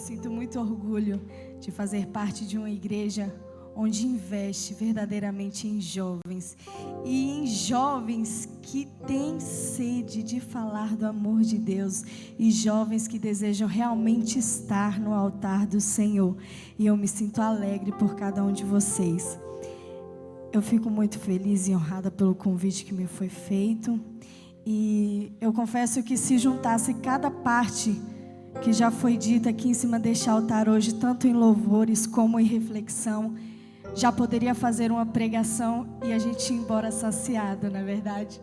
sinto muito orgulho de fazer parte de uma igreja onde investe verdadeiramente em jovens e em jovens que têm sede de falar do amor de Deus e jovens que desejam realmente estar no altar do Senhor. E eu me sinto alegre por cada um de vocês. Eu fico muito feliz e honrada pelo convite que me foi feito. E eu confesso que se juntasse cada parte que já foi dita aqui em cima deste altar hoje, tanto em louvores como em reflexão, já poderia fazer uma pregação e a gente ir embora saciado, não é verdade?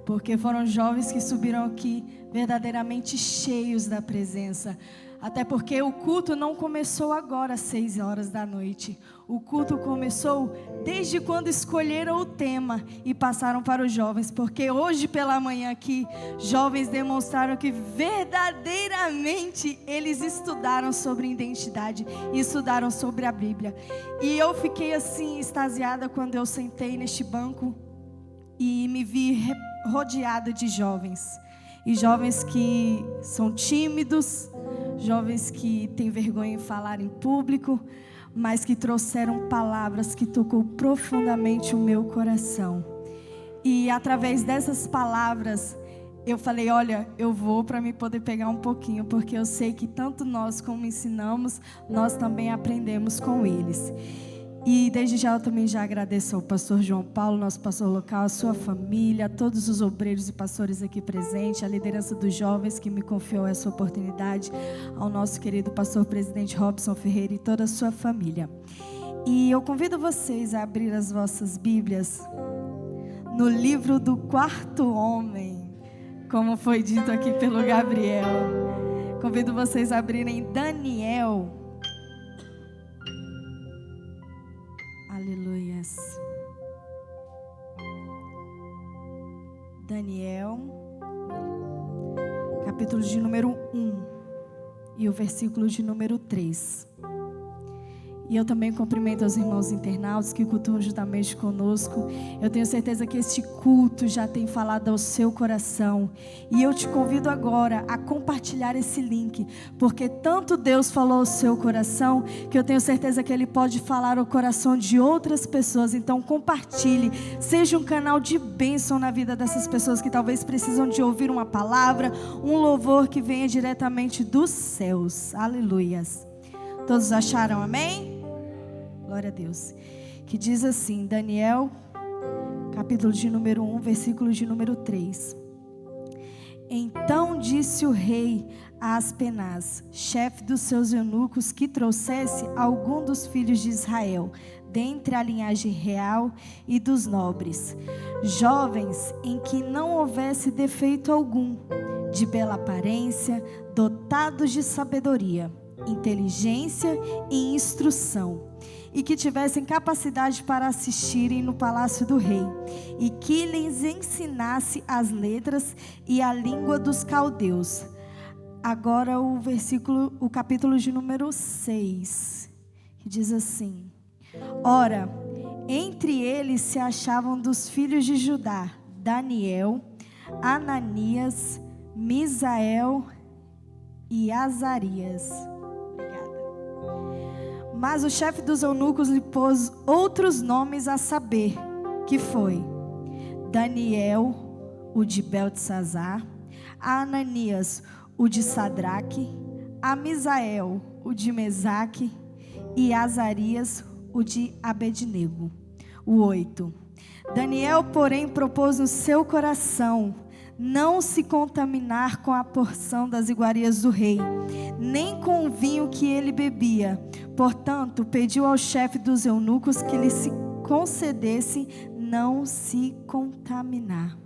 Porque foram jovens que subiram aqui verdadeiramente cheios da presença. Até porque o culto não começou agora às 6 horas da noite. O culto começou desde quando escolheram o tema e passaram para os jovens. Porque hoje pela manhã aqui, jovens demonstraram que verdadeiramente eles estudaram sobre identidade e estudaram sobre a Bíblia. E eu fiquei assim extasiada quando eu sentei neste banco e me vi rodeada de jovens. E jovens que são tímidos, jovens que têm vergonha em falar em público, mas que trouxeram palavras que tocou profundamente o meu coração. E através dessas palavras, eu falei, olha, eu vou para me poder pegar um pouquinho, porque eu sei que tanto nós como ensinamos, nós também aprendemos com eles. E desde já eu também já agradeço ao pastor João Paulo, nosso pastor local, a sua família, a todos os obreiros e pastores aqui presentes, a liderança dos jovens que me confiou essa oportunidade, ao nosso querido pastor presidente Robson Ferreira e toda a sua família. E eu convido vocês a abrir as vossas Bíblias no livro do quarto homem, como foi dito aqui pelo Gabriel. Convido vocês a abrirem Daniel. Aleluias. Daniel, capítulo de número 1 e o versículo de número 3. E eu também cumprimento os irmãos internautas que cultuam juntamente conosco. Eu tenho certeza que este culto já tem falado ao seu coração. E eu te convido agora a compartilhar esse link. Porque tanto Deus falou ao seu coração, que eu tenho certeza que Ele pode falar ao coração de outras pessoas. Então compartilhe. Seja um canal de bênção na vida dessas pessoas que talvez precisam de ouvir uma palavra, um louvor que venha diretamente dos céus. Aleluias. Todos acharam amém? Glória a Deus. Que diz assim, Daniel, capítulo de número 1, versículo de número 3. Então disse o rei a Aspenaz, chefe dos seus eunucos, que trouxesse algum dos filhos de Israel, dentre a linhagem real e dos nobres, jovens em que não houvesse defeito algum, de bela aparência, dotados de sabedoria, inteligência e instrução, e que tivessem capacidade para assistirem no palácio do rei, e que lhes ensinasse as letras e a língua dos caldeus. Agora o capítulo de número 6, que diz assim: Ora, entre eles se achavam dos filhos de Judá, Daniel, Ananias, Misael e Azarias. Mas o chefe dos eunucos lhe pôs outros nomes a saber, que foi Daniel, o de Beltesazar, a Ananias, o de Sadraque, a Misael, o de Mesaque, e Azarias, o de Abednego. O 8. Daniel, porém, propôs no seu coração não se contaminar com a porção das iguarias do rei, nem com o vinho que ele bebia. Portanto, pediu ao chefe dos eunucos que lhe se concedesse não se contaminar.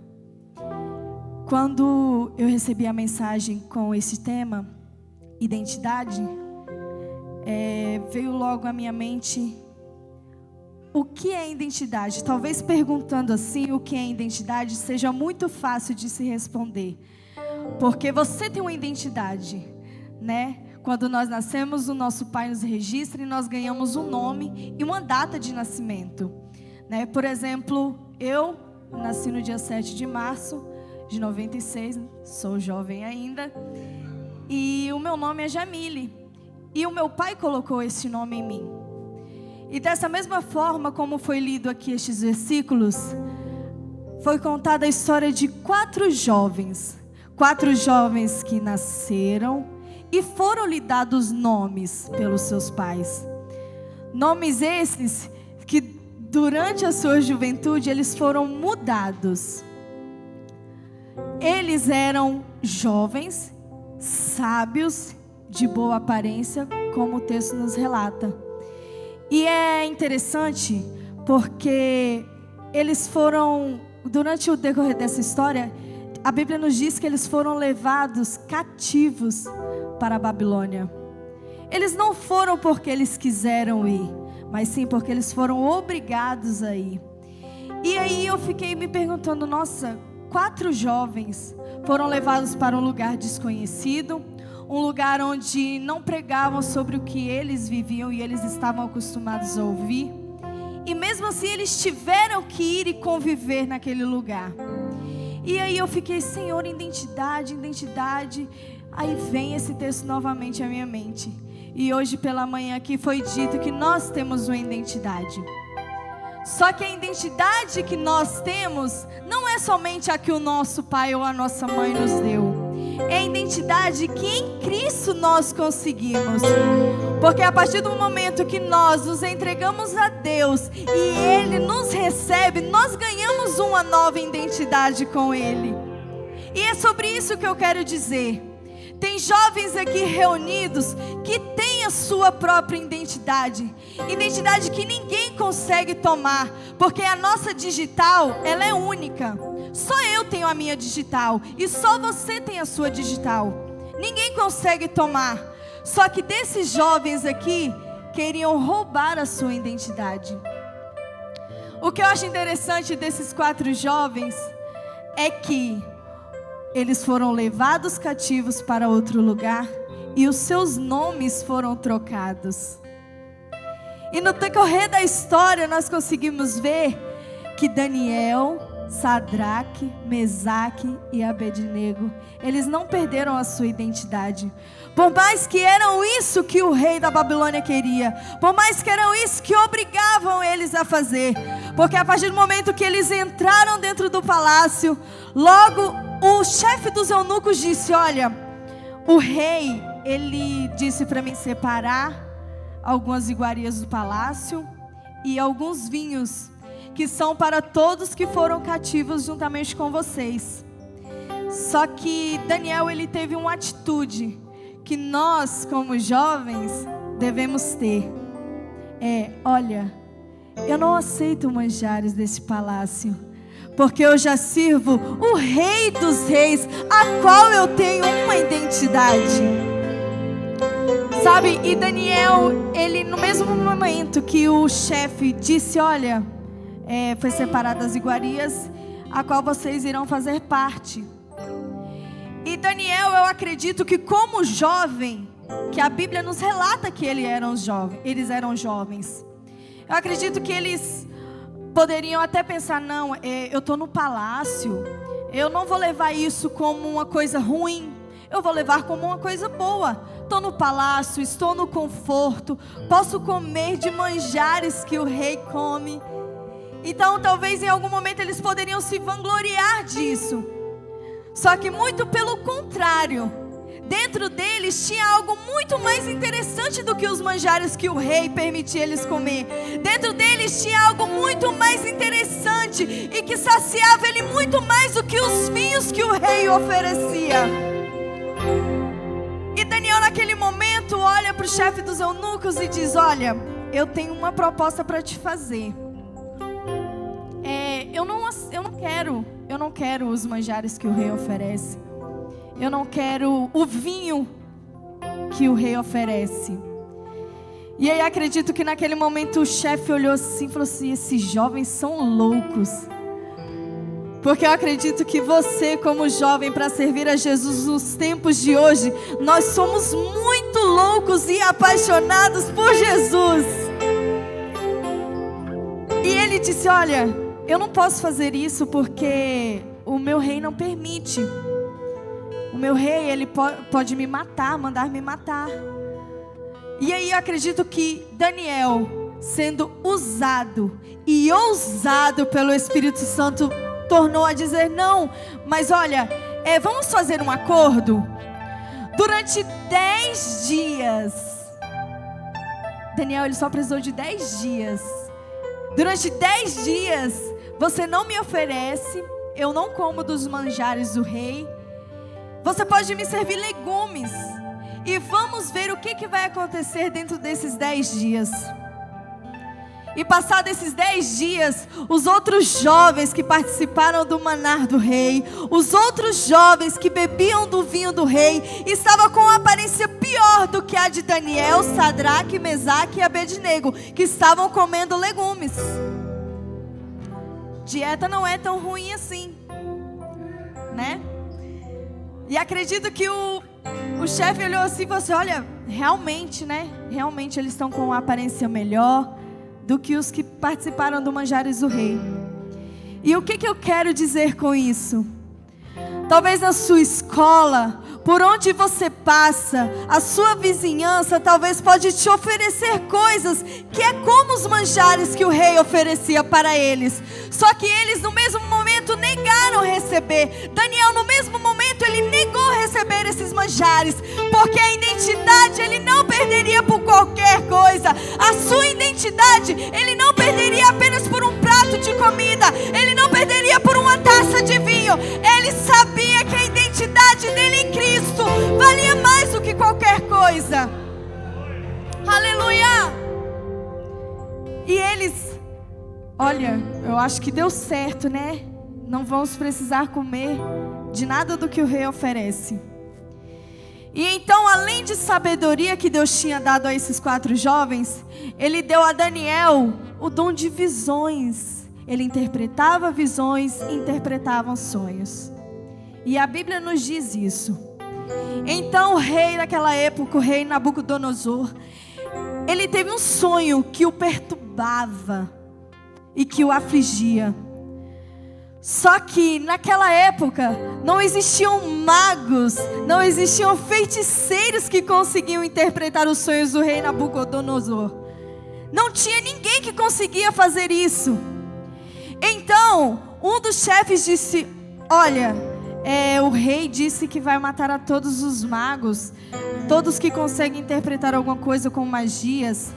Quando eu recebi a mensagem com esse tema, identidade, veio logo à minha mente o que é identidade. Talvez perguntando assim o que é identidade seja muito fácil de se responder, porque você tem uma identidade, né? Quando nós nascemos, o nosso pai nos registra e nós ganhamos um nome e uma data de nascimento, né? Por exemplo, eu nasci no dia 7 de março de 96, sou jovem ainda, e o meu nome é Jamile. E o meu pai colocou esse nome em mim. E dessa mesma forma como foi lido aqui estes versículos, foi contada a história de 4 jovens que nasceram e foram lhe dados nomes pelos seus pais. Nomes esses que durante a sua juventude eles foram mudados. Eles eram jovens, sábios, de boa aparência, como o texto nos relata. E é interessante porque eles foram, durante o decorrer dessa história, a Bíblia nos diz que eles foram levados cativos para a Babilônia. Eles não foram porque eles quiseram ir, mas sim porque eles foram obrigados a ir. E aí eu fiquei me perguntando, nossa, 4 jovens foram levados para um lugar desconhecido, um lugar onde não pregavam sobre o que eles viviam e eles estavam acostumados a ouvir. E mesmo assim eles tiveram que ir e conviver naquele lugar. E aí eu fiquei, Senhor, identidade. Aí vem esse texto novamente à minha mente. E hoje pela manhã aqui foi dito que nós temos uma identidade. Só que a identidade que nós temos não é somente a que o nosso pai ou a nossa mãe nos deu. É a identidade que em Cristo nós conseguimos. Porque a partir do momento que nós nos entregamos a Deus e Ele nos recebe, nós ganhamos uma nova identidade com Ele. E é sobre isso que eu quero dizer. Tem jovens aqui reunidos que têm a sua própria identidade. Identidade que ninguém consegue tomar, porque a nossa digital, ela é única. Só eu tenho a minha digital e só você tem a sua digital. Ninguém consegue tomar. Só que desses jovens aqui queriam roubar a sua identidade. O que eu acho interessante desses 4 jovens é que eles foram levados cativos para outro lugar e os seus nomes foram trocados. E no decorrer da história nós conseguimos ver que Daniel, Sadraque, Mesaque e Abednego, eles não perderam a sua identidade. Por mais que eram isso que o rei da Babilônia queria, por mais que eram isso que obrigavam eles a fazer, porque a partir do momento que eles entraram dentro do palácio, logo o chefe dos eunucos disse, olha, o rei, ele disse para mim separar algumas iguarias do palácio e alguns vinhos que são para todos que foram cativos juntamente com vocês. Só que Daniel, ele teve uma atitude que nós, como jovens, devemos ter. Olha, eu não aceito manjares desse palácio, porque eu já sirvo o Rei dos Reis, a qual eu tenho uma identidade. Sabe, e Daniel, ele no mesmo momento que o chefe disse, olha, foi separado as iguarias, a qual vocês irão fazer parte. E Daniel, eu acredito que como jovem, que a Bíblia nos relata que eles eram jovens. Eu acredito que eles poderiam até pensar, não, eu estou no palácio, eu não vou levar isso como uma coisa ruim, eu vou levar como uma coisa boa. Estou no palácio, estou no conforto, posso comer de manjares que o rei come. Então talvez em algum momento eles poderiam se vangloriar disso. Só que muito pelo contrário, dentro deles tinha algo muito mais interessante do que os manjares que o rei permitia eles comer. Dentro deles tinha algo muito mais interessante e que saciava ele muito mais do que os vinhos que o rei oferecia. E Daniel naquele momento olha para o chefe dos eunucos e diz, olha, eu tenho uma proposta para te fazer. Eu não quero os manjares que o rei oferece. Eu não quero o vinho que o rei oferece. E aí acredito que naquele momento o chefe olhou assim e falou assim, esses jovens são loucos. Porque eu acredito que você como jovem para servir a Jesus nos tempos de hoje, nós somos muito loucos e apaixonados por Jesus. E ele disse, olha, eu não posso fazer isso porque o meu rei não permite. O meu rei, ele pode me matar, mandar me matar. E aí eu acredito que Daniel, sendo usado e ousado pelo Espírito Santo, tornou a dizer: não, mas olha, vamos fazer um acordo. Durante 10 dias, Daniel, ele só precisou de 10 dias. Durante 10 dias, você não me oferece, eu não como dos manjares do rei. Você pode me servir legumes. E vamos ver o que vai acontecer dentro desses 10 dias. E passados esses 10 dias, os outros jovens que participaram do manar do rei, os outros jovens que bebiam do vinho do rei, estavam com uma aparência pior do que a de Daniel, Sadraque, Mesaque e Abednego, que estavam comendo legumes. Dieta não é tão ruim assim, né? E acredito que o chefe olhou assim e falou assim: olha, realmente, né? Realmente eles estão com uma aparência melhor do que os que participaram do manjares do rei. E o que eu quero dizer com isso? Talvez na sua escola, por onde você passa, a sua vizinhança talvez pode te oferecer coisas que é como os manjares que o rei oferecia para eles. Só que eles no mesmo momento negaram receber. Daniel no mesmo momento ele negou receber esses manjares, porque a identidade ele não perderia por qualquer coisa. A sua identidade ele não perderia apenas por um prato de comida, ele não perderia por uma taça de vinho. Ele sabia que a identidade dele em Cristo valia mais do que qualquer coisa. Aleluia! E eles, olha, eu acho que deu certo, né? Não vamos precisar comer de nada do que o rei oferece. E então, além de sabedoria que Deus tinha dado a esses 4 jovens, Ele deu a Daniel o dom de visões. Ele interpretava visões e interpretava sonhos. E a Bíblia nos diz isso. Então o rei naquela época, o rei Nabucodonosor, ele teve um sonho que o perturbava e que o afligia. Só que naquela época não existiam magos, não existiam feiticeiros que conseguiam interpretar os sonhos do rei Nabucodonosor. Não tinha ninguém que conseguia fazer isso. Então um dos chefes disse: olha, o rei disse que vai matar a todos os magos, todos que conseguem interpretar alguma coisa com magias.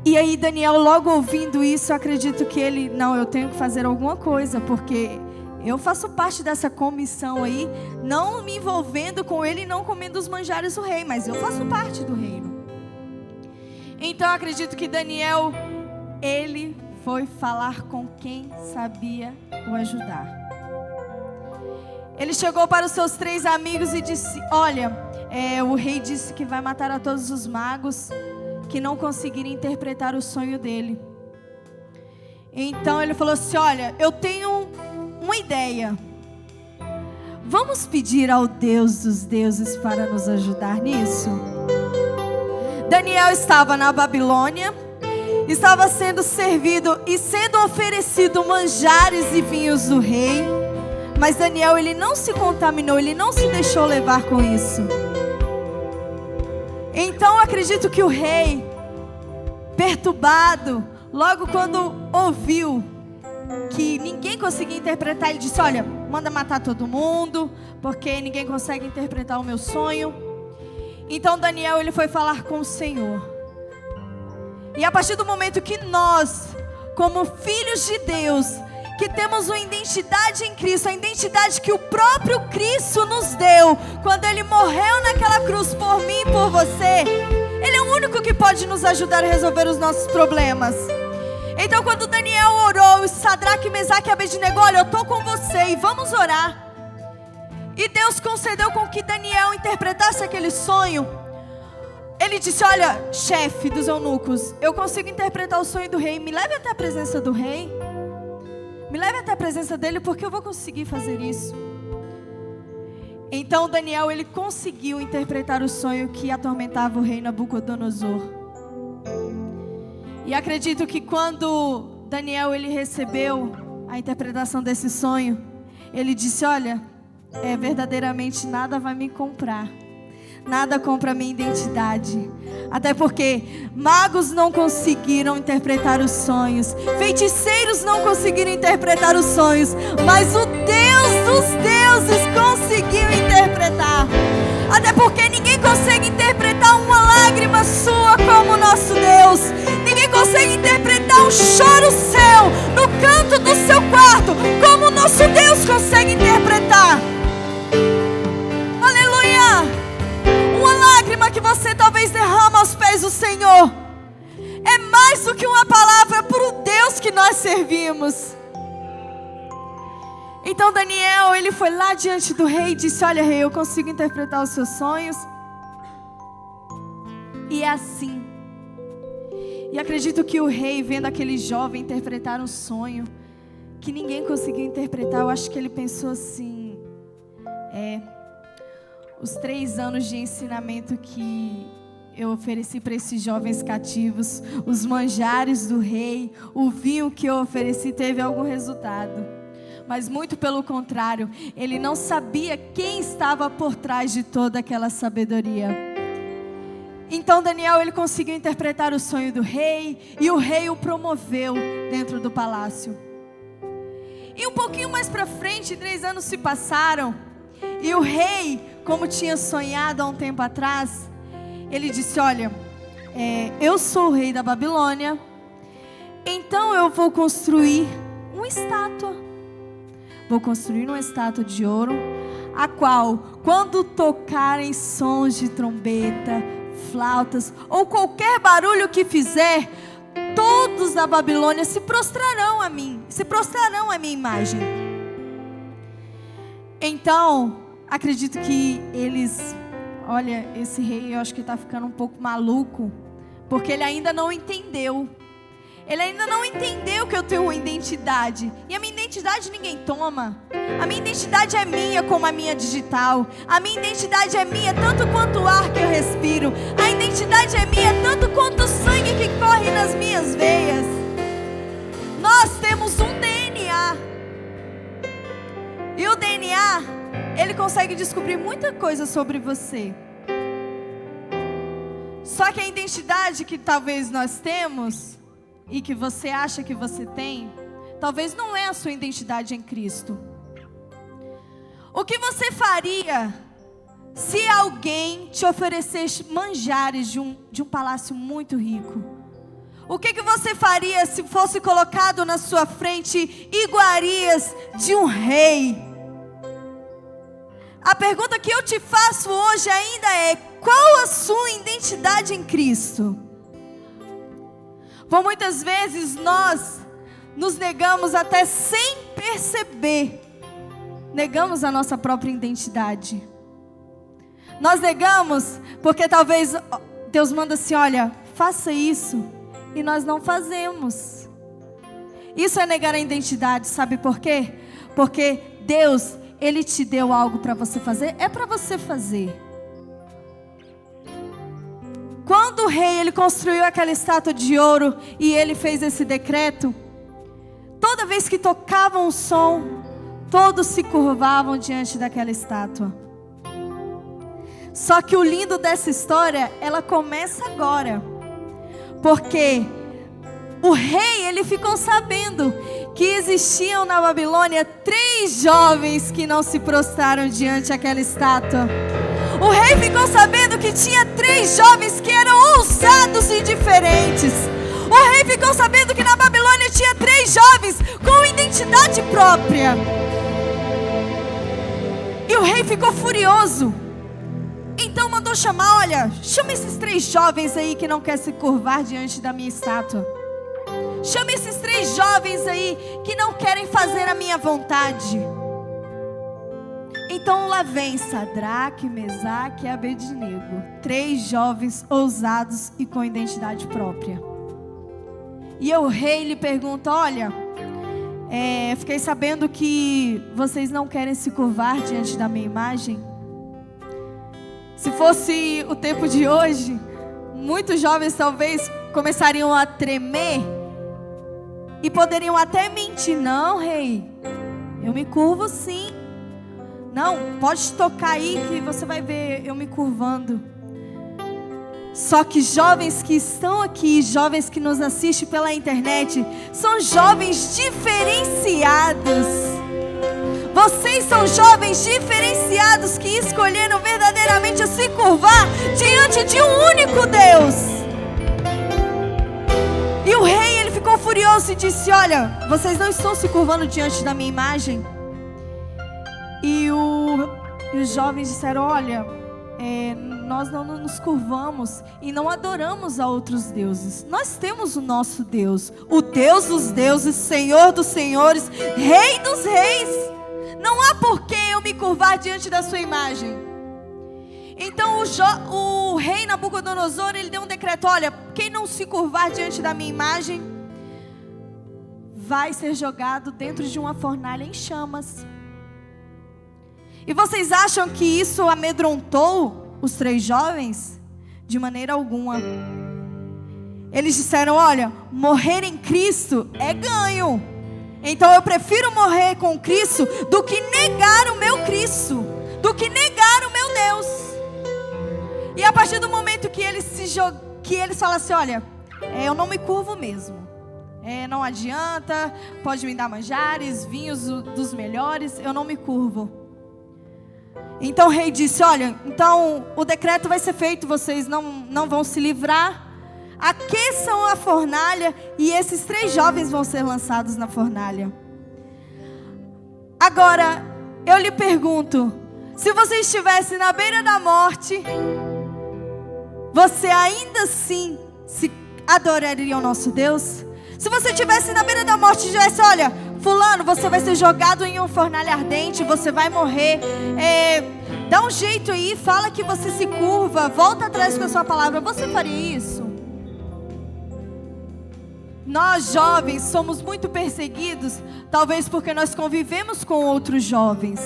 E aí Daniel, logo ouvindo isso, eu acredito que ele: não, eu tenho que fazer alguma coisa, porque eu faço parte dessa comissão aí, não me envolvendo com ele e não comendo os manjares do rei, mas eu faço parte do reino. Então eu acredito que Daniel, ele foi falar com quem sabia o ajudar. Ele chegou para os seus 3 amigos e disse: olha, o rei disse que vai matar a todos os magos que não conseguirem interpretar o sonho dele. Então ele falou assim: olha, eu tenho uma ideia. Vamos pedir ao Deus dos deuses para nos ajudar nisso? Daniel estava na Babilônia, estava sendo servido e sendo oferecido manjares e vinhos do rei. Mas Daniel, ele não se contaminou, ele não se deixou levar com isso. Então acredito que o rei, perturbado, logo quando ouviu que ninguém conseguia interpretar, ele disse: olha, manda matar todo mundo, porque ninguém consegue interpretar o meu sonho. Então Daniel, ele foi falar com o Senhor. E a partir do momento que nós, como filhos de Deus, que temos uma identidade em Cristo, a identidade que o próprio Cristo nos deu, quando Ele morreu naquela cruz por mim e por você, Ele é o único que pode nos ajudar a resolver os nossos problemas. Então quando Daniel orou, Sadraque, Mesaque e Abednego: olha, eu estou com você e vamos orar. E Deus concedeu com que Daniel interpretasse aquele sonho. Ele disse: olha, chefe dos eunucos, eu consigo interpretar o sonho do rei, me leve até a presença do rei. Me leve até a presença dele, porque eu vou conseguir fazer isso. Então Daniel, ele conseguiu interpretar o sonho que atormentava o rei Nabucodonosor. E acredito que quando Daniel, ele recebeu a interpretação desse sonho, ele disse: olha, verdadeiramente nada vai me comprar, nada compra a minha identidade. Até porque magos não conseguiram interpretar os sonhos, feiticeiros não conseguiram interpretar os sonhos, mas o Deus dos deuses conseguiu interpretar. Até porque ninguém consegue interpretar uma lágrima sua como o nosso Deus. Ninguém consegue interpretar um choro seu no canto do seu quarto como o nosso Deus consegue interpretar. Aleluia! Uma lágrima que você talvez derrama aos pés do Senhor é mais do que uma palavra para o Deus que nós servimos. Então Daniel, ele foi lá diante do rei e disse: olha, rei, eu consigo interpretar os seus sonhos. E é assim. E acredito que o rei, vendo aquele jovem interpretar um sonho que ninguém conseguiu interpretar, eu acho que ele pensou assim: os 3 anos de ensinamento que eu ofereci para esses jovens cativos, os manjares do rei, o vinho que eu ofereci teve algum resultado. Mas muito pelo contrário, ele não sabia quem estava por trás de toda aquela sabedoria. Então Daniel, ele conseguiu interpretar o sonho do rei, e o rei o promoveu dentro do palácio. E um pouquinho mais para frente, 3 anos se passaram, e o rei, como tinha sonhado há um tempo atrás, ele disse: olha, eu sou o rei da Babilônia, então eu vou construir uma estátua. Vou construir uma estátua de ouro, a qual, quando tocarem sons de trombeta, flautas ou qualquer barulho que fizer, todos da Babilônia se prostrarão a mim, se prostrarão à minha imagem. Então, acredito que eles, olha, esse rei eu acho que está ficando um pouco maluco, porque ele ainda não entendeu. Ele ainda não entendeu que eu tenho uma identidade. E a minha identidade ninguém toma. A minha identidade é minha como a minha digital. A minha identidade é minha tanto quanto o ar que eu respiro. A identidade é minha tanto quanto o sangue que corre nas minhas veias. Nós temos um DNA. E o DNA, ele consegue descobrir muita coisa sobre você. Só que a identidade que talvez nós temos e que você acha que você tem, talvez não é a sua identidade em Cristo. O que você faria se alguém te oferecesse manjares de um palácio muito rico? O que você faria se fosse colocado na sua frente iguarias de um rei? A pergunta que eu te faço hoje ainda é: qual a sua identidade em Cristo? Por muitas vezes nós nos negamos até sem perceber. Negamos a nossa própria identidade. Nós negamos porque talvez Deus manda assim: olha, faça isso, e nós não fazemos. Isso é negar a identidade, sabe por quê? Porque Deus, Ele te deu algo para você fazer, é para você fazer. Quando o rei, ele construiu aquela estátua de ouro e ele fez esse decreto, toda vez que tocavam o som, todos se curvavam diante daquela estátua. Só que o lindo dessa história, ela começa agora. Porque o rei, ele ficou sabendo que existiam na Babilônia 3 jovens que não se prostraram diante daquela estátua. O rei ficou sabendo que tinha 3 jovens que eram ousados e diferentes. O rei ficou sabendo que na Babilônia tinha 3 jovens com identidade própria. E o rei ficou furioso. Então mandou chamar: olha, chama esses 3 jovens aí que não querem se curvar diante da minha estátua. Chama esses 3 jovens aí que não querem fazer a minha vontade. Então lá vem Sadraque, Mesaque e Abednego, 3 jovens ousados e com identidade própria. E o rei lhe pergunta: olha, fiquei sabendo que vocês não querem se curvar diante da minha imagem. Se fosse o tempo de hoje, muitos jovens talvez começariam a tremer e poderiam até mentir: não, rei, eu me curvo sim. Não, pode tocar aí que você vai ver eu me curvando. Só que jovens que estão aqui, jovens que nos assistem pela internet, são jovens diferenciados. Vocês são jovens diferenciados que escolheram verdadeiramente se curvar diante de um único Deus. E o rei, ele ficou furioso e disse: olha, vocês não estão se curvando diante da minha imagem? E os jovens disseram: olha, nós não nos curvamos e não adoramos a outros deuses. Nós temos o nosso Deus, o Deus dos deuses, Senhor dos senhores, Rei dos reis. Não há por que eu me curvar diante da sua imagem. Então o rei Nabucodonosor, ele deu um decreto: olha, quem não se curvar diante da minha imagem vai ser jogado dentro de uma fornalha em chamas. E vocês acham que isso amedrontou os 3 jovens? De maneira alguma. Eles disseram: olha, morrer em Cristo é ganho. Então eu prefiro morrer com Cristo do que negar o meu Cristo, do que negar o meu Deus. E a partir do momento que eles falam assim: olha, eu não me curvo mesmo. Não adianta, pode me dar manjares, vinhos dos melhores, eu não me curvo. Então o rei disse: olha, então o decreto vai ser feito, vocês não vão se livrar. Aqueçam a fornalha e esses 3 jovens vão ser lançados na fornalha. Agora, eu lhe pergunto, se você estivesse na beira da morte, você ainda assim se adoraria o nosso Deus? Se você estivesse na beira da morte e dissesse: olha, fulano, você vai ser jogado em uma fornalha ardente, você vai morrer, dá um jeito aí, fala que você se curva, volta atrás com a sua palavra, você faria isso? Nós jovens somos muito perseguidos, talvez porque nós convivemos com outros jovens.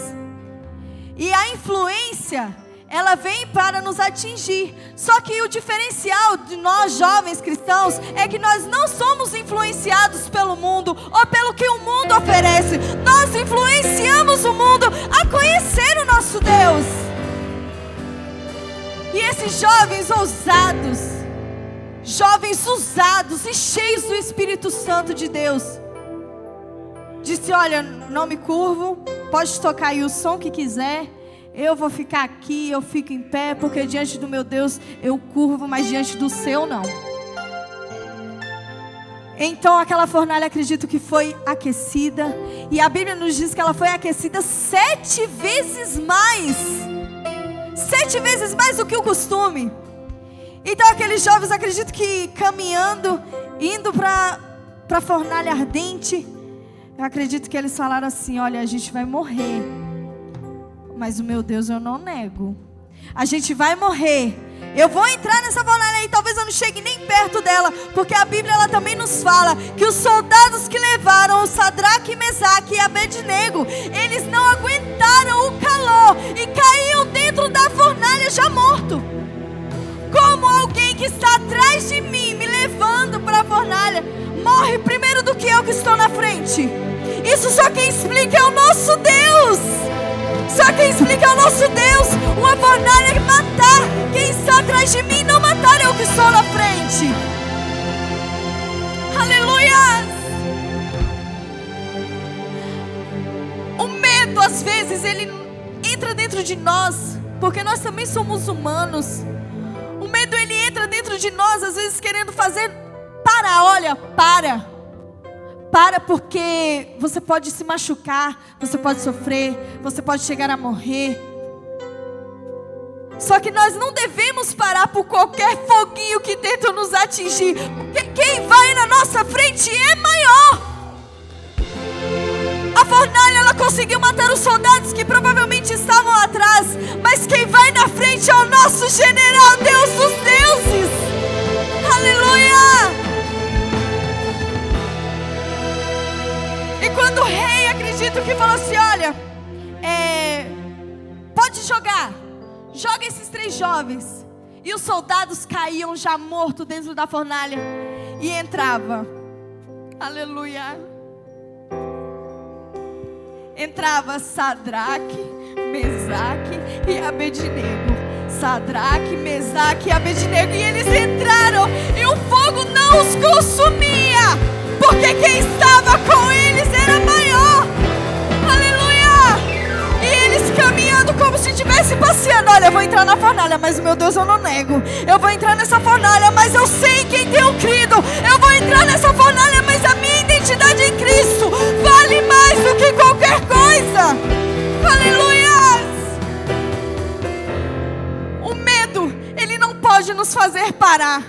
E a influência, ela vem para nos atingir. Só que o diferencial de nós jovens cristãos é que nós não somos influenciados pelo mundo ou pelo que o mundo oferece. Nós influenciamos o mundo a conhecer o nosso Deus. E esses jovens ousados, jovens usados e cheios do Espírito Santo de Deus, disse: olha, não me curvo, pode tocar aí o som que quiser, eu vou ficar aqui, eu fico em pé, porque diante do meu Deus eu curvo, mas diante do seu não. Então aquela fornalha, acredito que foi aquecida, e a Bíblia nos diz que ela foi aquecida 7 vezes mais. 7 vezes mais do que o costume. Então aqueles jovens, acredito que caminhando, indo para a fornalha ardente, eu acredito que eles falaram assim: olha, a gente vai morrer, mas o meu Deus eu não nego. A gente vai morrer. Eu vou entrar nessa fornalha e talvez eu não chegue nem perto dela, porque a Bíblia ela também nos fala que os soldados que levaram o Sadraque, Mesaque e Abednego, eles não aguentaram o calor e caíam dentro da fornalha já morto. Como alguém que está atrás de mim, me levando para a fornalha, morre primeiro do que eu que estou na frente? Isso só quem explica é o nosso Deus. Só quem explica é o nosso Deus. Uma fornalha é matar quem está atrás de mim, não matar eu que estou na frente. Aleluia! O medo, às vezes, ele entra dentro de nós, porque nós também somos humanos. O medo, ele entra dentro de nós, às vezes querendo fazer, para, porque você pode se machucar, você pode sofrer, você pode chegar a morrer. Só que nós não devemos parar por qualquer foguinho que tenta nos atingir, porque quem vai na nossa frente é maior. A fornalha, ela conseguiu matar os soldados que provavelmente estavam atrás, mas quem vai na frente é o nosso general, Deus dos deuses. Aleluia! E quando o rei, acredito que falou assim: olha, pode joga esses 3 jovens. E os soldados caíam já mortos dentro da fornalha e entrava. Aleluia! entrava Sadraque, Mesaque e Abednego. Sadraque, Mesaque e Abednego. E eles entraram e o fogo não os consumia, porque quem estava com eles era maior. Aleluia! E eles caminhando como se estivesse passeando. Olha, eu vou entrar na fornalha, mas meu Deus, eu não nego. Eu vou entrar nessa fornalha, mas eu sei quem tenho crido. Eu vou entrar nessa fornalha, mas a minha identidade em Cristo vale mais do que qualquer coisa. Aleluia! O medo, ele não pode nos fazer parar.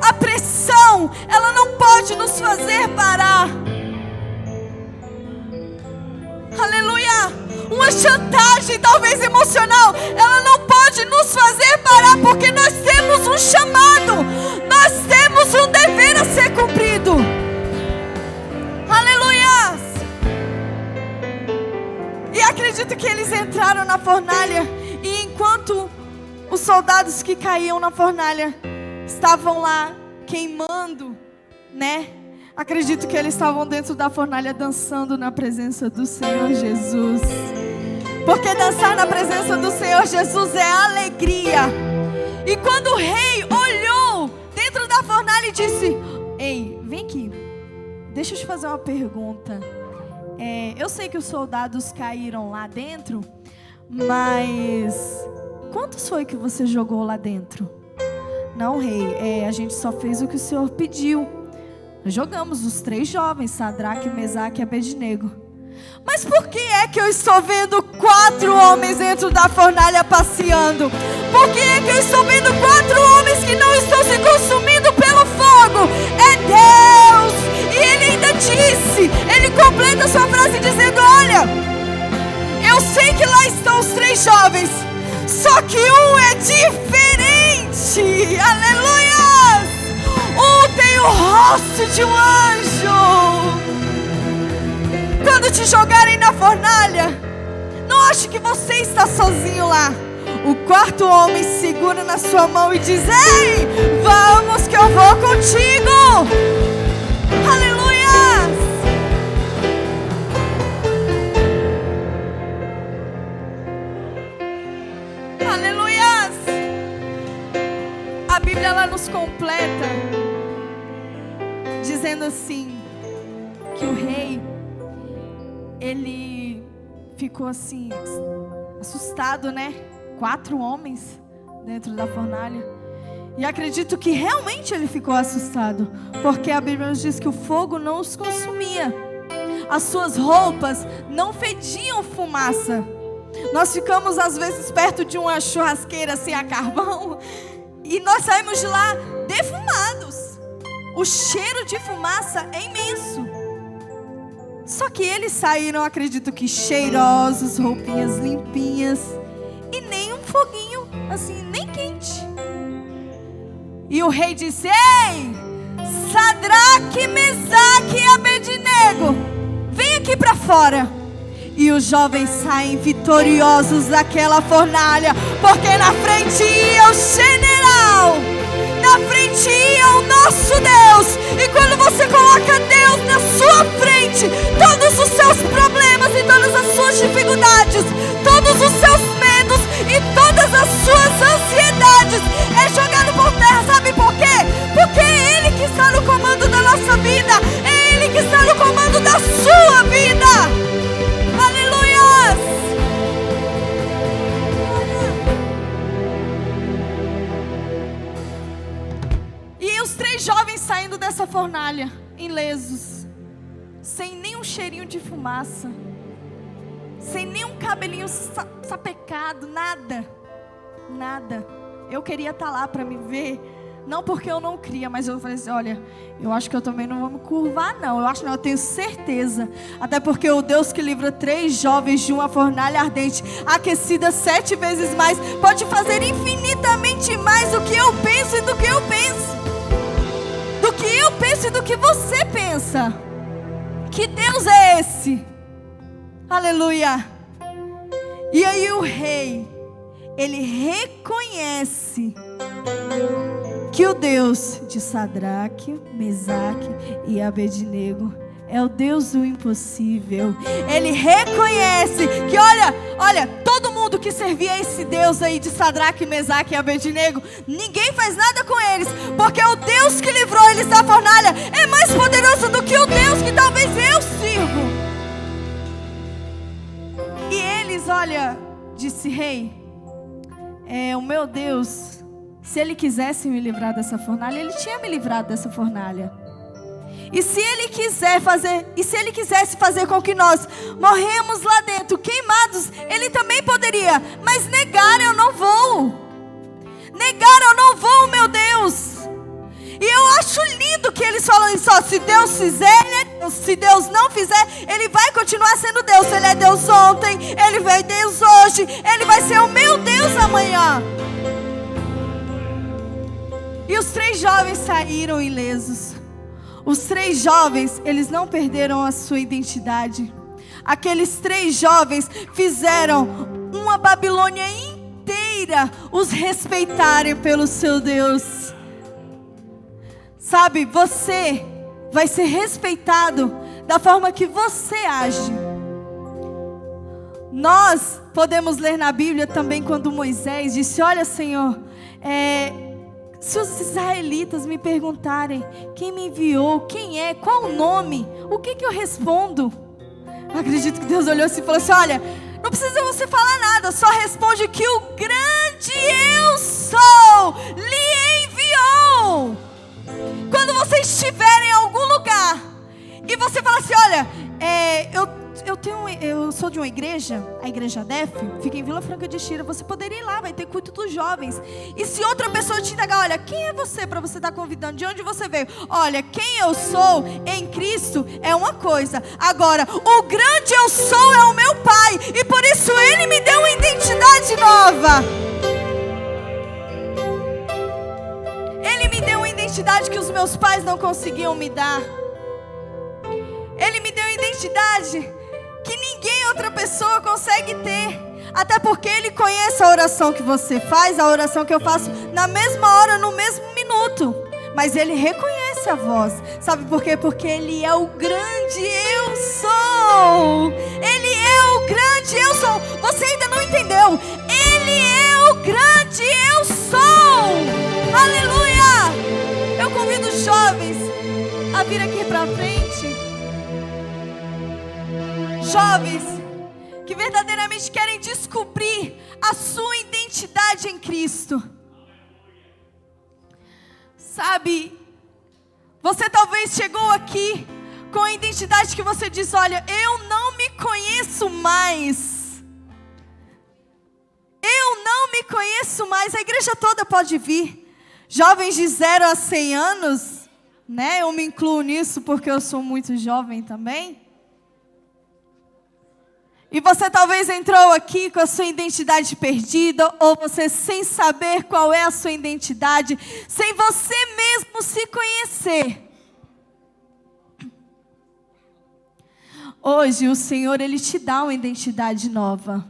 A pressão, ela não pode nos fazer parar. Aleluia! Uma chantagem, talvez emocional, ela não pode nos fazer parar, porque nós temos um chamado, nós temos um dever a ser cumprido. Aleluia! E acredito que eles entraram na fornalha, e enquanto os soldados que caíam na fornalha estavam lá queimando, né? Acredito que eles estavam dentro da fornalha dançando na presença do Senhor Jesus. Porque dançar na presença do Senhor Jesus é alegria. E quando o rei olhou dentro da fornalha e disse: ei, vem aqui, deixa eu te fazer uma pergunta. Eu sei que os soldados caíram lá dentro, mas quantos foi que você jogou lá dentro? Não, rei, a gente só fez o que o Senhor pediu. Nós jogamos os 3 jovens, Sadraque, Mesaque e Abednego. Mas por que é que eu estou vendo 4 homens dentro da fornalha passeando? Por que é que eu estou vendo 4 homens que não estão se consumindo pelo fogo? É Deus! E ele ainda disse, ele completa sua frase dizendo: olha, eu sei que lá estão os 3 jovens, só que um é diferente. Aleluia! Tem o rosto de um anjo. Quando te jogarem na fornalha, não ache que você está sozinho lá. O 4º homem segura na sua mão e diz: ei, vamos que eu vou contigo. Aleluia! Aleluia! A Bíblia, ela nos completa dizendo assim, que o rei, ele ficou assim, assustado, né? 4 homens dentro da fornalha. E acredito que realmente ele ficou assustado, porque a Bíblia nos diz que o fogo não os consumia. As suas roupas não fediam fumaça. Nós ficamos às vezes perto de uma churrasqueira assim a carvão, e nós saímos de lá defumados. O cheiro de fumaça é imenso. Só que eles saíram, acredito que cheirosos, roupinhas limpinhas, e nem um foguinho, assim, nem quente. E o rei disse: ei, Sadraque, Mesaque e Abednego, vem aqui para fora. E os jovens saem vitoriosos daquela fornalha, porque na frente ia o general. Na frente ia o nosso Deus. E quando você coloca Deus na sua frente, todos os seus problemas e todas as suas dificuldades, todos os seus medos e todas as suas ansiedades é jogado por terra. Sabe por quê? Porque é Ele que está no comando da nossa vida. É Ele que está no comando da sua vida. Aleluia! E os 3 jovens saindo dessa fornalha, ilesos, sem nenhum cheirinho de fumaça, sem nenhum cabelinho sapecado, nada, nada. Eu queria estar lá para me ver, não porque eu não cria, mas eu falei assim: olha, eu acho que eu também não vou me curvar não, eu tenho certeza, até porque o Deus que livra 3 jovens de uma fornalha ardente, aquecida 7 vezes mais, pode fazer infinitamente mais do que eu penso e do que eu penso, do que eu penso e do que você pensa. Que Deus é esse? Aleluia! E aí o rei, ele reconhece que o Deus de Sadraque, Mesaque e Abednego é o Deus do impossível. Ele reconhece que, olha, todo mundo que servia esse Deus aí de Sadraque, Mesaque e Abednego, ninguém faz nada com eles, porque o Deus que livrou eles da fornalha é mais poderoso do que o Deus que talvez eu sirvo. E eles, disse: rei, o meu Deus, se ele quisesse me livrar dessa fornalha, ele tinha me livrado dessa fornalha. E se ele quisesse fazer com que nós morremos lá dentro, queimados, ele também poderia. Mas negar eu não vou. Negar eu não vou, meu Deus. E eu acho lindo que eles falam isso, se Deus fizer, ele é Deus. Se Deus não fizer, ele vai continuar sendo Deus. Ele é Deus ontem, ele vai Deus hoje, ele vai ser o meu Deus amanhã. E os 3 jovens saíram ilesos. Os 3 jovens, eles não perderam a sua identidade. Aqueles 3 jovens fizeram uma Babilônia inteira os respeitarem pelo seu Deus. Sabe, você vai ser respeitado da forma que você age. Nós podemos ler na Bíblia também quando Moisés disse: olha, Senhor, se os israelitas me perguntarem quem me enviou, quem é, qual o nome, o que eu respondo? Eu acredito que Deus olhou assim e falou assim: olha, não precisa você falar nada, só responde que o grande eu sou lhe enviou. Quando você estiver em algum lugar e você fala assim: olha, eu sou de uma igreja, a igreja DEF, fica em Vila Franca de Xira, você poderia ir lá, vai ter culto dos jovens. E se outra pessoa te indagar: olha, quem é você para você estar convidando? De onde você veio? Olha, quem eu sou em Cristo é uma coisa. Agora, o grande eu sou é o meu Pai, e por isso Ele me deu uma identidade nova. Ele me deu uma identidade que os meus pais não conseguiam me dar. Ele me deu uma identidade que ninguém, outra pessoa, consegue ter. Até porque Ele conhece a oração que você faz, a oração que eu faço, na mesma hora, no mesmo minuto. Mas Ele reconhece a voz. Sabe por quê? Porque Ele é o grande eu sou. Ele é o grande eu sou. Você ainda não entendeu? Ele é o grande eu sou. Aleluia! Eu convido os jovens a vir aqui para frente. Jovens que verdadeiramente querem descobrir a sua identidade em Cristo. Sabe, você talvez chegou aqui com a identidade que você diz: olha, eu não me conheço mais. Eu não me conheço mais. A igreja toda pode vir. Jovens de 0 a 100 anos, né? Eu me incluo nisso porque eu sou muito jovem também. E você talvez entrou aqui com a sua identidade perdida, ou você sem saber qual é a sua identidade, sem você mesmo se conhecer. Hoje o Senhor, Ele te dá uma identidade nova.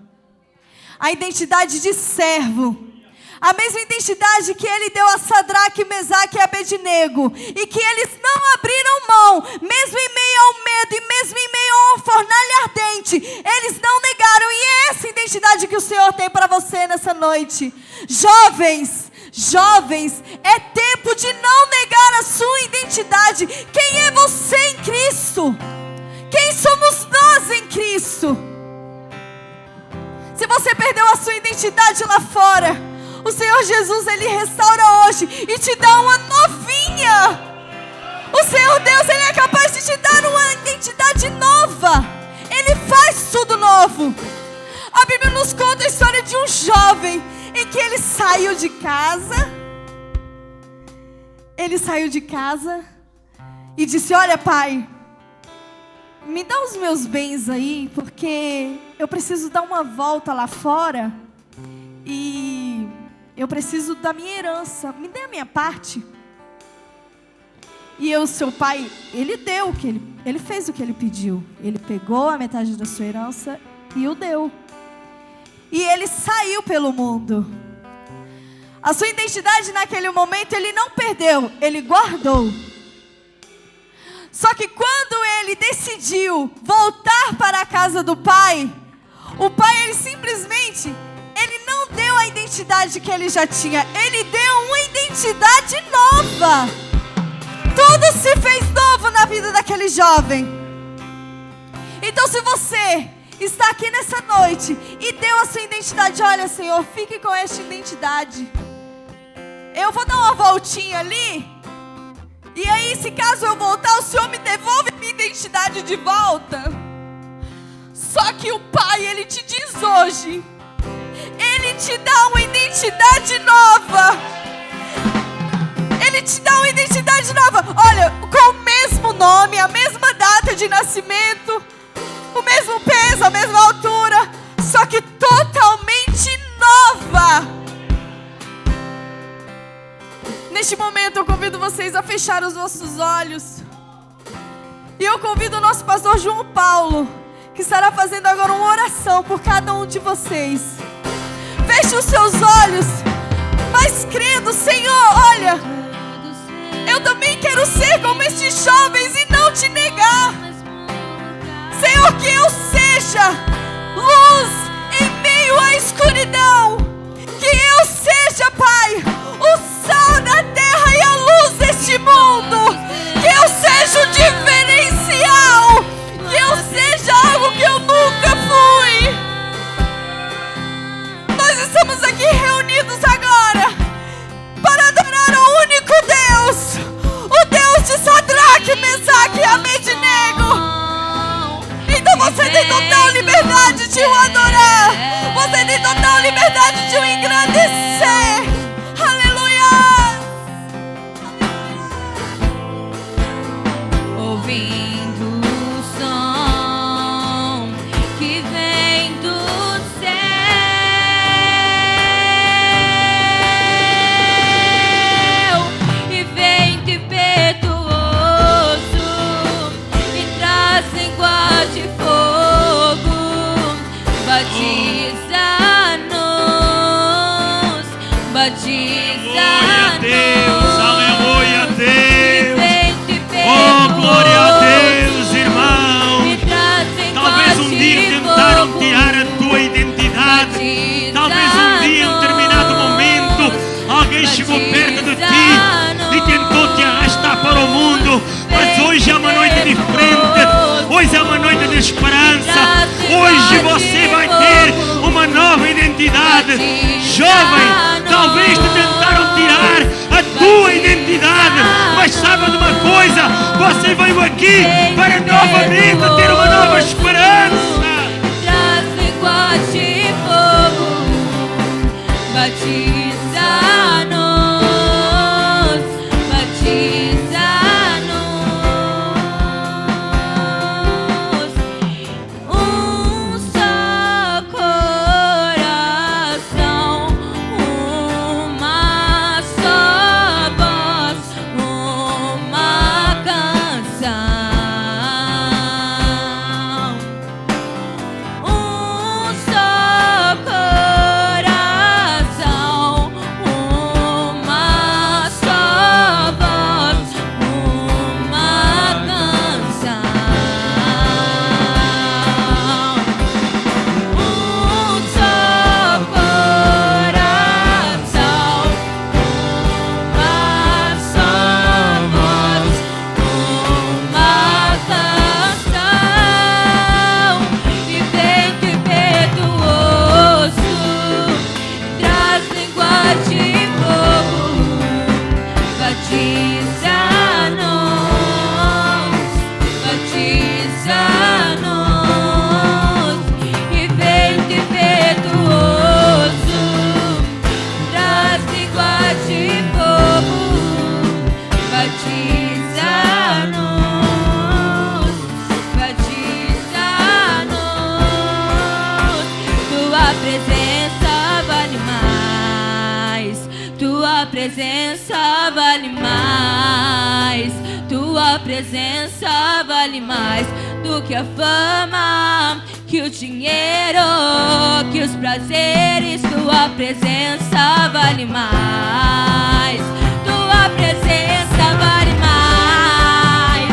A identidade de servo. A mesma identidade que Ele deu a Sadraque, Mesaque e Abednego. E que eles não abriram mão, mesmo em meio ao medo, e mesmo em meio a uma fornalha ardente. Eles não negaram. E é essa identidade que o Senhor tem para você nessa noite. Jovens, é tempo de não negar a sua identidade. Quem é você em Cristo? Quem somos nós em Cristo? Se você perdeu a sua identidade lá fora, o Senhor Jesus, Ele restaura hoje e te dá uma novinha. O Senhor Deus, Ele é capaz de te dar uma identidade nova. Ele faz tudo novo. A Bíblia nos conta a história de um jovem em que ele saiu de casa. Ele saiu de casa e disse: olha, pai, me dá os meus bens aí, porque eu preciso dar uma volta lá fora e eu preciso da minha herança, me dê a minha parte. E o seu pai, ele deu o que ele fez o que ele pediu. Ele pegou a metade da sua herança e o deu. E ele saiu pelo mundo. A sua identidade naquele momento ele não perdeu, ele guardou. Só que quando ele decidiu voltar para a casa do pai, o pai, ele simplesmente, ele não deu a identidade que ele já tinha. Ele deu uma identidade nova. Tudo se fez novo na vida daquele jovem. Então, se você está aqui nessa noite e deu a sua identidade, olha, Senhor, fique com esta identidade. Eu vou dar uma voltinha ali. E aí, se caso eu voltar, o Senhor me devolve minha identidade de volta. Só que o Pai, Ele te diz hoje, Ele te dá uma identidade nova. Ele te dá uma identidade nova. Olha, com o mesmo nome, a mesma data de nascimento, o mesmo peso, a mesma altura, só que totalmente nova. Neste momento eu convido vocês a fechar os vossos olhos. E eu convido o nosso pastor João Paulo, que estará fazendo agora uma oração por cada um de vocês. Feche os seus olhos, mas crendo, Senhor, olha, eu também quero ser como estes jovens e não te negar. Senhor, que eu seja luz em meio à escuridão. Que eu seja, Pai, o sal da terra e a luz deste mundo. Que eu seja o diferencial. Que eu seja algo que eu nunca fui. Nós estamos aqui reunidos agora para adorar ao único Deus, o Deus de Sadraque, Mesaque e Abednego. Então você tem total liberdade de o adorar. Você tem total liberdade de o engrandecer. Aleluia! Ouvindo o som que vem do céu e vem impetuoso e traz língua de fogo, batiza-nos, Deus, aleluia, Deus. Oh, glória a Deus, irmão. Talvez um dia tentaram tirar a tua identidade. Talvez um dia, em um determinado momento, alguém chegou perto de ti e tentou te arrastar para o mundo. Mas hoje é uma noite diferente. Hoje é uma noite de esperança. Hoje você vai ter uma nova identidade. Jovem, talvez te tentaram tirar a tua identidade, mas saiba de uma coisa, você veio aqui para novamente ter uma nova esperança. Traz língua de fogo, batiza-nos, batiza-nos. Um só coração, uma só voz, uma canção. Um só coração, uma só voz, uma canção. Um só coração, uma só voz, uma canção. E vento impetuoso traz língua de fogo, batiza-nos, batiza-nos. E vento impetuoso traz língua de fogo, batiza-nos, batiza-nos. Tua presença vale mais, tua presença vale mais, tua presença vale mais do que a fama, que o dinheiro, que os prazeres. Tua presença vale mais, tua presença vale mais,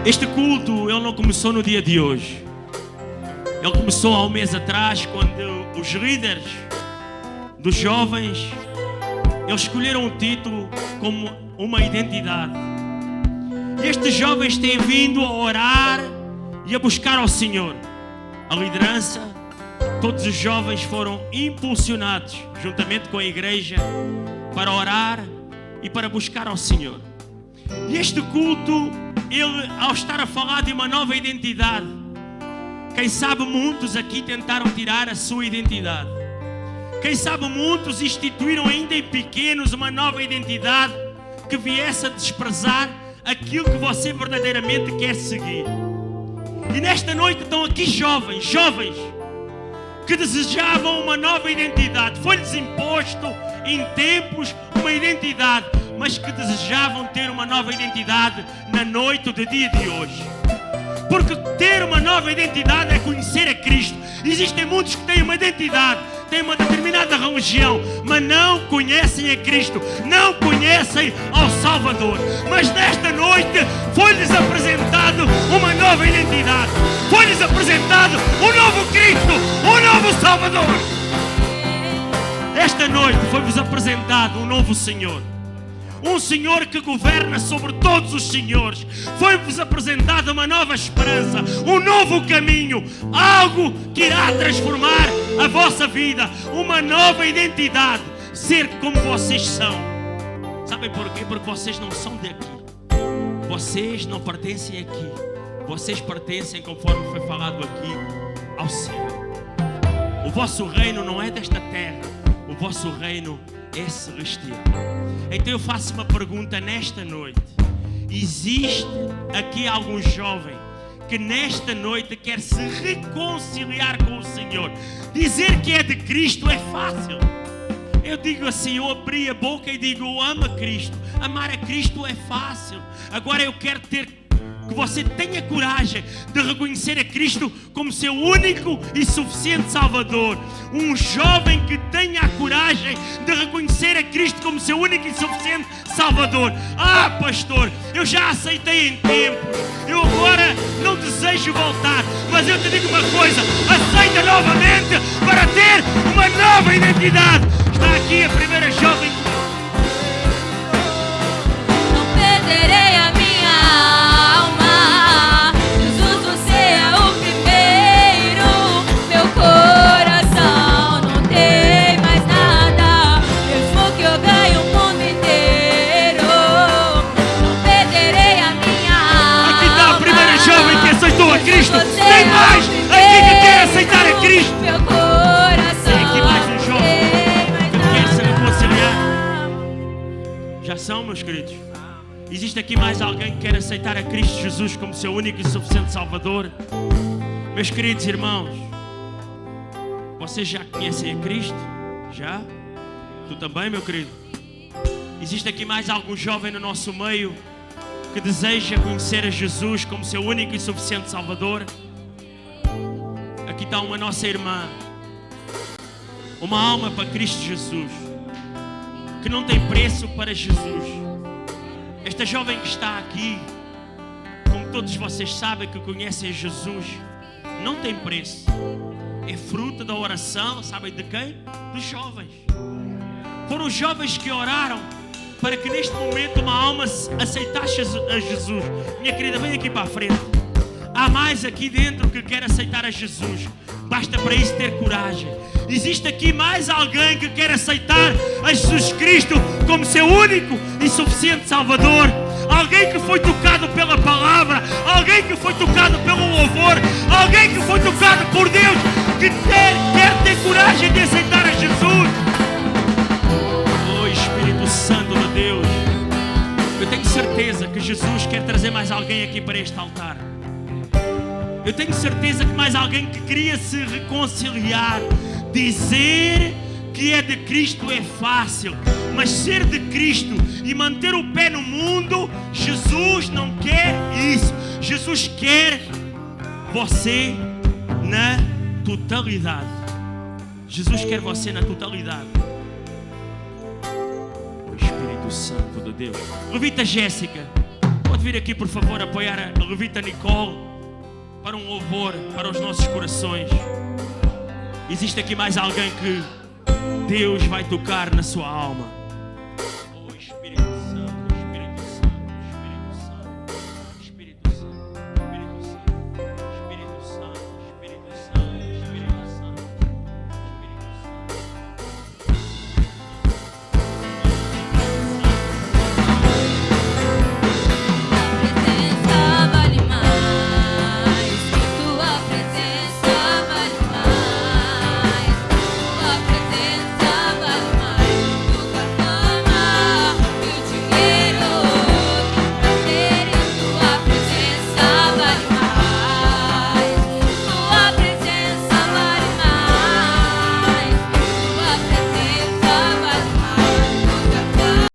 Este culto, ele não começou no dia de hoje. Ele começou há um mês atrás, quando os líderes dos jovens, eles escolheram um título como uma identidade. E estes jovens têm vindo a orar e a buscar ao Senhor. A liderança, todos os jovens foram impulsionados, juntamente com a igreja, para orar e para buscar ao Senhor. E este culto, ele, ao estar a falar de uma nova identidade, quem sabe muitos aqui tentaram tirar a sua identidade. Quem sabe muitos instituíram ainda em pequenos uma nova identidade que viesse a desprezar aquilo que você verdadeiramente quer seguir. E nesta noite estão aqui jovens que desejavam uma nova identidade. Foi-lhes imposto em tempos uma identidade, mas que desejavam ter uma nova identidade na noite do dia de hoje. Porque ter uma nova identidade é conhecer a Cristo. Existem muitos que têm uma identidade, têm uma determinada religião, mas não conhecem a Cristo, não conhecem ao Salvador. Mas nesta noite foi-lhes apresentado uma nova identidade, foi-lhes apresentado um novo Cristo, um novo Salvador. Esta noite foi-vos apresentado um novo Senhor. Um Senhor que governa sobre todos os senhores. Foi-vos apresentada uma nova esperança, um novo caminho, algo que irá transformar a vossa vida, uma nova identidade, ser como vocês são. Sabem porquê? Porque vocês não são daqui. Vocês não pertencem aqui. Vocês pertencem, conforme foi falado aqui, ao céu. O vosso reino não é desta terra. O vosso reino é celestial. Então eu faço uma pergunta nesta noite. Existe aqui algum jovem que nesta noite quer se reconciliar com o Senhor? Dizer que é de Cristo é fácil. Eu digo assim, eu abri a boca e digo, eu amo a Cristo. Amar a Cristo é fácil. Agora eu quero que você tenha coragem de reconhecer a Cristo como seu único e suficiente Salvador. Um jovem que tenha a coragem de reconhecer a Cristo como seu único e suficiente Salvador. Ah, pastor, eu já aceitei em tempo, eu agora não desejo voltar. Mas eu te digo uma coisa, aceita novamente para ter uma nova identidade. Está aqui a primeira jovem. Não perderei a minha alma. Jesus, você é o primeiro. Meu coração não tem mais nada, mesmo que eu ganhe o mundo inteiro. Não perderei a minha alma. Aqui está a primeira jovem que aceitou a Cristo. Tem mais aqui que quer aceitar a Cristo. Meu coração. Tem aqui mais um jovem que quer se reconciliar. Já são, meus queridos? Existe aqui mais alguém que quer aceitar a Cristo Jesus como seu único e suficiente Salvador? Meus queridos irmãos, vocês já conhecem a Cristo? Já? Tu também, meu querido? Existe aqui mais algum jovem no nosso meio que deseja conhecer a Jesus como seu único e suficiente Salvador? Aqui está uma nossa irmã, uma alma para Cristo Jesus, que não tem preço para Jesus. Esta jovem que está aqui, como todos vocês sabem que conhecem Jesus, não tem preço. É fruto da oração, sabem de quem? Dos jovens. Foram os jovens que oraram para que neste momento uma alma aceitasse a Jesus. Minha querida, vem aqui para a frente. Há mais aqui dentro que quer aceitar a Jesus. Basta para isso ter coragem. Existe aqui mais alguém que quer aceitar a Jesus Cristo como seu único e suficiente Salvador. Alguém que foi tocado pela palavra, alguém que foi tocado pelo louvor, alguém que foi tocado por Deus, que quer ter coragem de aceitar a Jesus. Oh Espírito Santo de Deus, eu tenho certeza que Jesus quer trazer mais alguém aqui para este altar. Eu tenho certeza que mais alguém que queria se reconciliar. Dizer que é de Cristo é fácil, mas ser de Cristo e manter o pé no mundo, Jesus não quer isso. Jesus quer você na totalidade. Jesus quer você na totalidade. O Espírito Santo de Deus. Levita Jéssica, Pode vir aqui, por favor, apoiar a Levita Nicole para um louvor para os nossos corações. Existe aqui mais alguém que Deus vai tocar na sua alma.